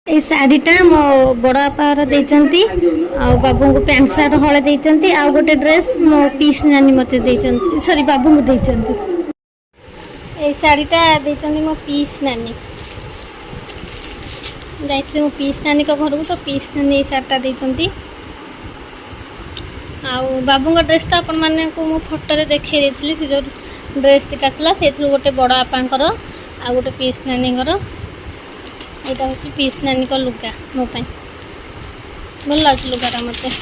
এই ଶାଢ଼ୀଟା ମୋ ବଡ଼ ବାପାର ଦେଇଛନ୍ତି ଆଉ ବାବୁଙ୍କୁ ପ୍ୟାଣ୍ଟ ସାର୍ଟ ହଳେ ଦେଇଛନ୍ତି ଆଉ ଗୋଟେ ଡ୍ରେସ୍ ମୋ ପିସ୍ ନାନୀ ମୋତେ ଦେଇଛନ୍ତି ସରି ବାବୁଙ୍କୁ ଦେଇଛନ୍ତି। এই ଶାଢ଼ୀଟା ଦେଇଛନ୍ତି ମୋ ପିସ୍ ନାନୀ। ଯାଇଥିଲି ମୋ ପିସ୍ ନାନୀଙ୍କ ଘରକୁ ତ ପିସ୍ ନାନୀ ଏଇ ଶାଢ଼ୀଟା ଦେଇଛନ୍ତି। ଆଉ ବାବୁଙ୍କ ଡ୍ରେସ୍ ତ ଆପଣମାନଙ୍କୁ ମୁଁ ଫଟୋରେ ଦେଖେଇ ଦେଇଥିଲି। ସେ ଯେଉଁ ଡ୍ରେସ୍ ଦୁଇଟା ଥିଲା ସେଥିରୁ ଗୋଟେ ବଡ଼ ବାପାଙ୍କର ଆଉ ଗୋଟେ ପିସ୍ ନାନୀଙ୍କର। ଏଇଟା ହେଉଛି ପିସ୍ ନାନୀଙ୍କ ଲୁଗା ମୋ ପାଇଁ। ଭଲ ଲାଗୁଛି ଲୁଗାଟା ମୋତେ।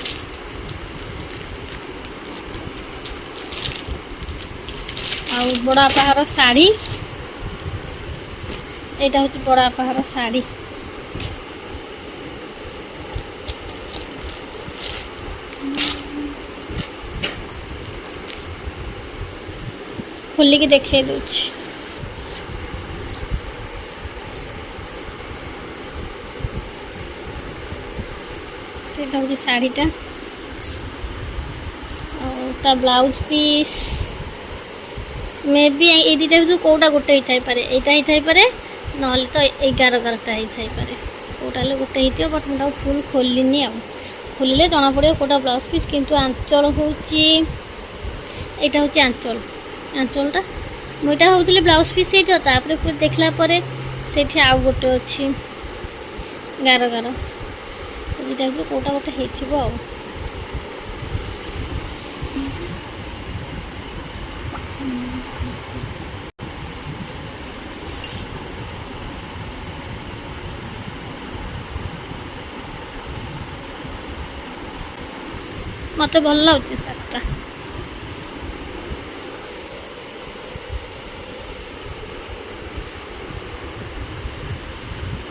ଆଉ ବଡ଼ ବାପାଙ୍କର ଶାଢ଼ୀ, ଏଇଟା ହେଉଛି ବଡ଼ ବାପାଙ୍କର ଶାଢ଼ୀ। ଖୋଲିକି ଦେଖେଇ ଦେଉଛି। এটা হচ্ছে শাড়িটা ଆଉ ତା ବ୍ଲାଉଜ୍ ପିସ୍ ମେ ବି ଏଇ ଦୁଇଟା ଭିତରୁ କେଉଁଟା ଗୋଟେ ହେଇଥାଇପାରେ। ଏଇଟା ହେଇଥାଇପାରେ ନହେଲେ ତ ଏଇ ଗାରଗାରଟା ହେଇଥାଇପାରେ। କେଉଁଟା ହେଲେ ଗୋଟେ ହେଇଥିବ ବଟ୍ ମୁଁ ତାକୁ ଫୁଲ୍ ଖୋଲିନି। ଆଉ ଖୋଲିଲେ ଜଣାପଡ଼ିବ କେଉଁଟା ବ୍ଲାଉଜ୍ ପିସ୍। କିନ୍ତୁ ଆଞ୍ଚଳ ହେଉଛି ଏଇଟା ହେଉଛି ଆଞ୍ଚଳଟା। ମୁଁ ଏଇଟା ଭାବୁଥିଲି ବ୍ଲାଉଜ୍ ପିସ୍ ହେଇଥିବ, ତାପରେ ଦେଖିଲା ପରେ ସେଇଠି ଆଉ ଗୋଟେ ଅଛି ଗାର। ଦୁଇଟା ଭିତରୁ କେଉଁଟା ଗୋଟେ ହେଇଥିବ ଆଉ। ମୋତେ ଭଲ ଲାଗୁଛି ଶାଢ଼ୀଟା।